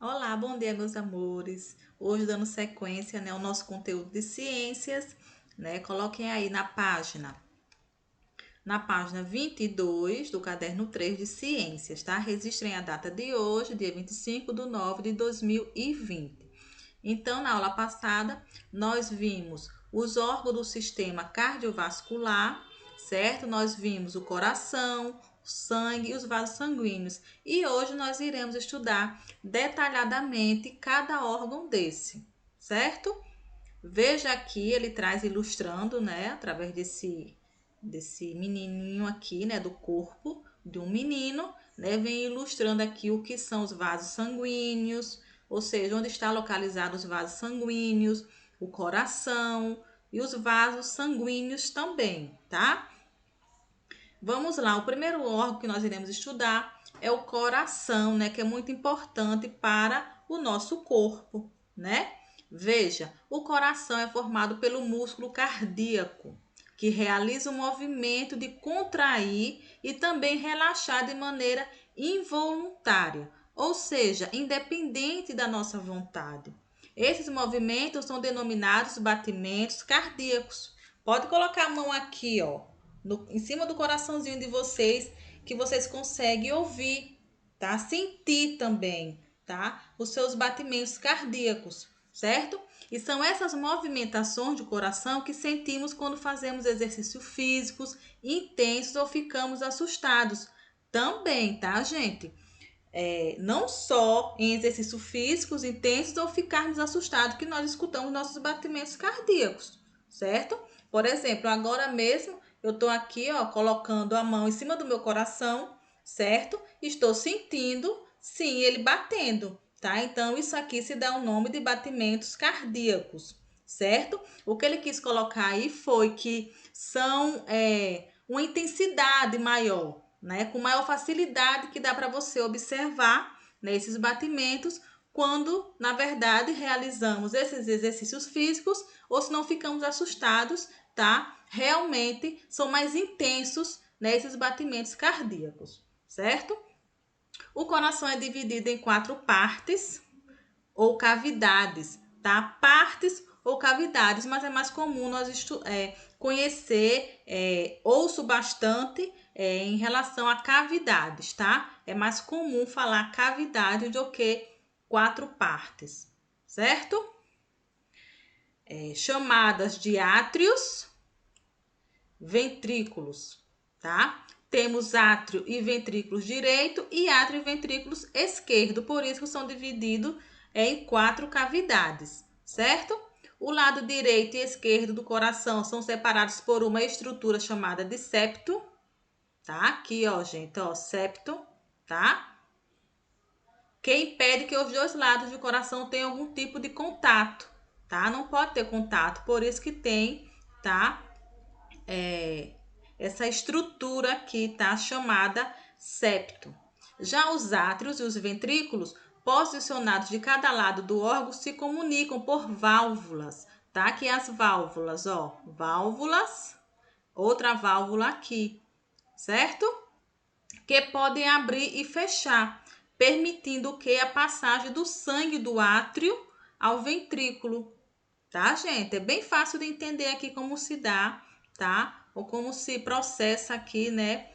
Olá, bom dia, meus amores. Hoje dando sequência, né, ao nosso conteúdo de ciências, né? Coloquem aí na página 22 do caderno 3 de ciências, tá? Registrem a data de hoje, dia 25/9/2020. Então, na aula passada, nós vimos os órgãos do sistema cardiovascular, certo? Nós vimos o coração, o sangue e os vasos sanguíneos. E hoje nós iremos estudar detalhadamente cada órgão desse, certo? Veja aqui, ele traz ilustrando, né, através desse menininho aqui, né, do corpo de um menino, né, vem ilustrando aqui o que são os vasos sanguíneos, ou seja, onde está localizado os vasos sanguíneos, o coração e os vasos sanguíneos também, tá? Vamos lá, o primeiro órgão que nós iremos estudar é o coração, né, que é muito importante para o nosso corpo, né? Veja, o coração é formado pelo músculo cardíaco, que realiza o movimento de contrair e também relaxar de maneira involuntária, ou seja, independente da nossa vontade. Esses movimentos são denominados batimentos cardíacos. Pode colocar a mão aqui, ó, em cima do coraçãozinho de vocês, que vocês conseguem ouvir, tá? Sentir também, tá? Os seus batimentos cardíacos, certo? E são essas movimentações do coração que sentimos quando fazemos exercícios físicos intensos ou ficamos assustados. Também, tá, gente? Não só em exercícios físicos intensos ou ficarmos assustados que nós escutamos nossos batimentos cardíacos, certo? Por exemplo, agora mesmo eu estou aqui, ó, colocando a mão em cima do meu coração, certo? Estou sentindo, sim, ele batendo, tá? Então, isso aqui se dá o nome de batimentos cardíacos, certo? O que ele quis colocar aí foi que são uma intensidade maior, né? Com maior facilidade que dá para você observar, né, esses batimentos quando, na verdade, realizamos esses exercícios físicos ou se não ficamos assustados, tá? Realmente são mais intensos, né, esses batimentos cardíacos, certo? O coração é dividido em 4 partes ou cavidades, tá? Partes ou cavidades, mas é mais comum nós conhecer, ouço bastante em relação a cavidades, tá? É mais comum falar cavidade do que 4 partes, certo? Chamadas de átrios, ventrículos, tá? Temos átrio e ventrículos direito e átrio e ventrículos esquerdo, por isso que são divididos em 4 cavidades, certo? O lado direito e esquerdo do coração são separados por uma estrutura chamada de septo, tá? Aqui, ó, gente, ó, septo, tá? Que impede que os dois lados do coração tenham algum tipo de contato, tá? Não pode ter contato, por isso que tem, tá? Essa estrutura aqui, tá? Chamada septo. Já os átrios e os ventrículos, posicionados de cada lado do órgão, se comunicam por válvulas, tá? Que as válvulas, ó, válvulas, outra válvula aqui, certo? Que podem abrir e fechar, permitindo que a passagem do sangue do átrio ao ventrículo, tá, gente? É bem fácil de entender aqui como se dá, tá? Ou como se processa aqui, né?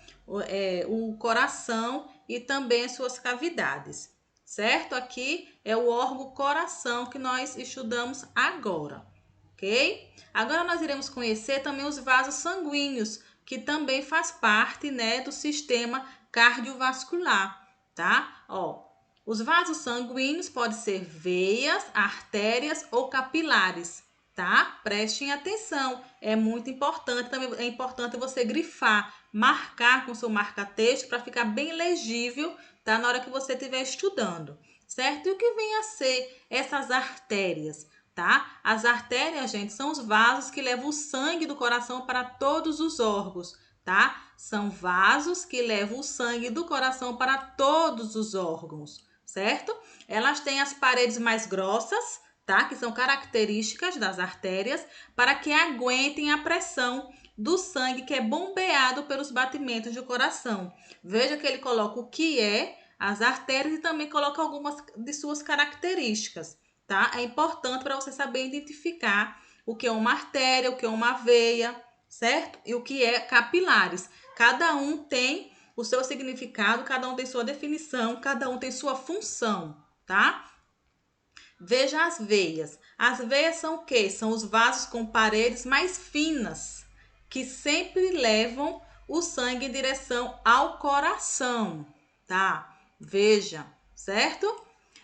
O coração e também as suas cavidades, certo? Aqui é o órgão coração que nós estudamos agora, ok? Agora nós iremos conhecer também os vasos sanguíneos, que também faz parte, né, do sistema cardiovascular, tá? Ó, os vasos sanguíneos podem ser veias, artérias ou capilares, tá? Prestem atenção, é muito importante, também é importante você grifar, marcar com seu marca-texto para ficar bem legível, tá? Na hora que você estiver estudando, certo? E o que vem a ser essas artérias, tá? As artérias, gente, são os vasos que levam o sangue do coração para todos os órgãos, tá? São vasos que levam o sangue do coração para todos os órgãos, certo? Elas têm as paredes mais grossas, tá? Que são características das artérias para que aguentem a pressão do sangue que é bombeado pelos batimentos do coração. Veja que ele coloca o que é as artérias e também coloca algumas de suas características, tá? É importante para você saber identificar o que é uma artéria, o que é uma veia, certo? E o que é capilares. Cada um tem o seu significado, cada um tem sua definição, cada um tem sua função, tá? Veja as veias. As veias são o quê? São os vasos com paredes mais finas, que sempre levam o sangue em direção ao coração, tá? Veja, certo?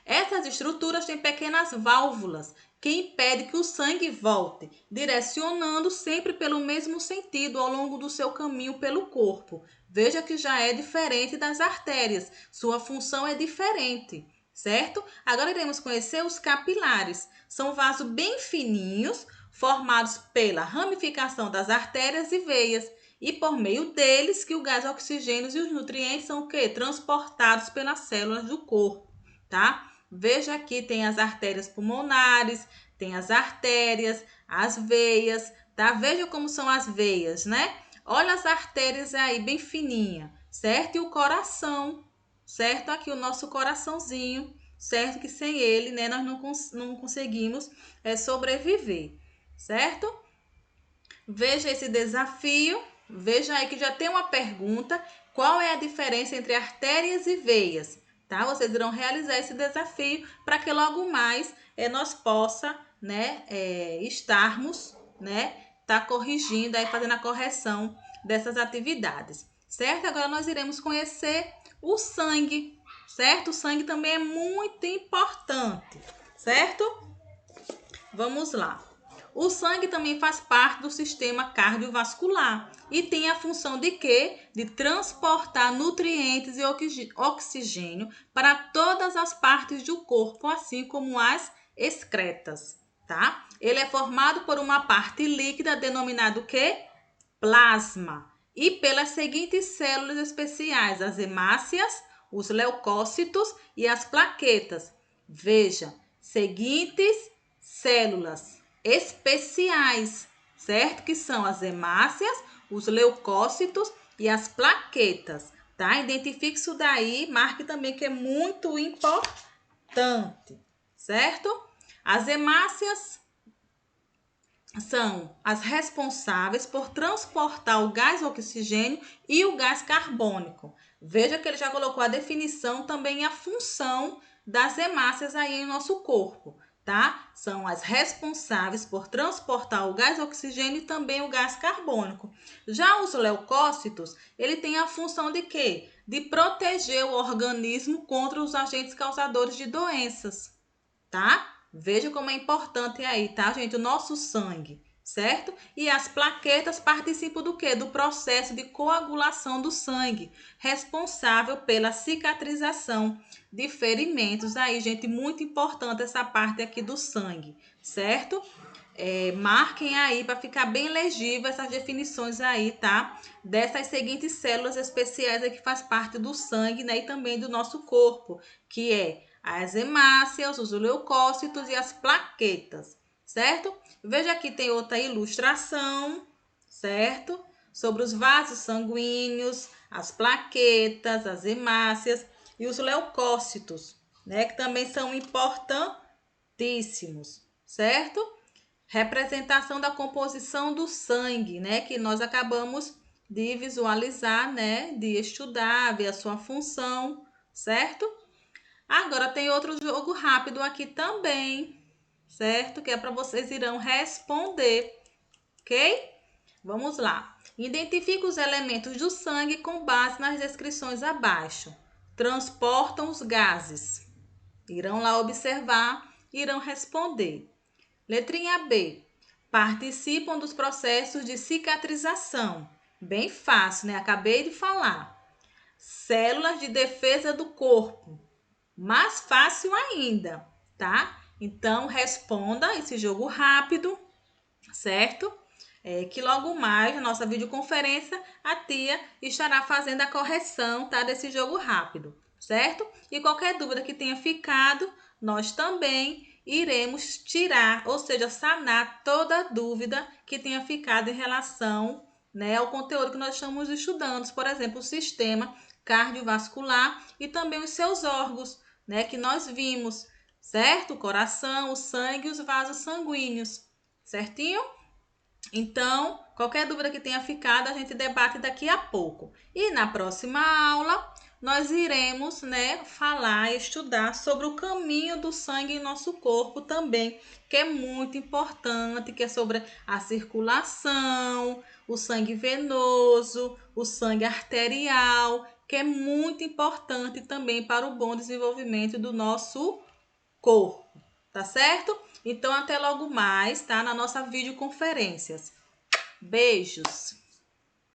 Essas estruturas têm pequenas válvulas que impedem que o sangue volte, direcionando sempre pelo mesmo sentido ao longo do seu caminho pelo corpo. Veja que já é diferente das artérias, sua função é diferente, certo? Agora iremos conhecer os capilares. São vasos bem fininhos, formados pela ramificação das artérias e veias, e por meio deles que o gás oxigênio e os nutrientes são o quê? Transportados pelas células do corpo, tá? Veja aqui, tem as artérias pulmonares, tem as artérias, as veias, tá? Veja como são as veias, né? Olha as artérias aí, bem fininha, certo? E o coração, certo? Aqui o nosso coraçãozinho, certo? Que sem ele, né, nós não conseguimos sobreviver, certo? Veja esse desafio, veja aí que já tem uma pergunta, qual é a diferença entre artérias e veias? Tá? Vocês irão realizar esse desafio para que logo mais nós possa, né, estarmos, né, tá corrigindo aí, fazendo a correção dessas atividades, certo? Agora nós iremos conhecer o sangue, certo? O sangue também é muito importante, certo? Vamos lá. O sangue também faz parte do sistema cardiovascular e tem a função de quê? De transportar nutrientes e oxigênio para todas as partes do corpo, assim como as excretas, tá? Ele é formado por uma parte líquida denominada o quê? Plasma, e pelas seguintes células especiais, as hemácias, os leucócitos e as plaquetas. Veja, seguintes células especiais, certo? Que são as hemácias, os leucócitos e as plaquetas, tá? Identifique isso daí, marque também que é muito importante, certo? As hemácias são as responsáveis por transportar o gás oxigênio e o gás carbônico. Veja que ele já colocou a definição também e a função das hemácias aí em nosso corpo, tá? São as responsáveis por transportar o gás oxigênio e também o gás carbônico. Já os leucócitos, ele tem a função de quê? De proteger o organismo contra os agentes causadores de doenças, tá? Veja como é importante aí, tá, gente? O nosso sangue, certo? E as plaquetas participam do quê? Do processo de coagulação do sangue, responsável pela cicatrização de ferimentos. Aí, gente, muito importante essa parte aqui do sangue, certo? Marquem aí para ficar bem legível essas definições aí, tá? Dessas seguintes células especiais aí que faz parte do sangue, né? E também do nosso corpo, que é as hemácias, os leucócitos e as plaquetas, certo? Veja aqui tem outra ilustração, certo? Sobre os vasos sanguíneos, as plaquetas, as hemácias e os leucócitos, né? Que também são importantíssimos, certo? Representação da composição do sangue, né? Que nós acabamos de visualizar, né? De estudar, ver a sua função, certo? Agora tem outro jogo rápido aqui também, certo? Que é para vocês irão responder, ok? Vamos lá. Identifique os elementos do sangue com base nas descrições abaixo. Transportam os gases. Irão lá observar, irão responder. Letrinha B. Participam dos processos de cicatrização. Bem fácil, né? Acabei de falar. Células de defesa do corpo. Mais fácil ainda, tá? Então, responda esse jogo rápido, certo? Que logo mais, na nossa videoconferência, a tia estará fazendo a correção, tá? Desse jogo rápido, certo? E qualquer dúvida que tenha ficado, nós também iremos tirar, ou seja, sanar toda dúvida que tenha ficado em relação, né, ao conteúdo que nós estamos estudando, por exemplo, o sistema cardiovascular e também os seus órgãos, né, que nós vimos, certo? O coração, o sangue e os vasos sanguíneos, certinho? Então, qualquer dúvida que tenha ficado, a gente debate daqui a pouco. E na próxima aula, nós iremos, né, falar e estudar sobre o caminho do sangue em nosso corpo também, que é muito importante, que é sobre a circulação, o sangue venoso, o sangue arterial, que é muito importante também para o bom desenvolvimento do nosso corpo, tá certo? Então, até logo mais, tá? Na nossa videoconferências. Beijos!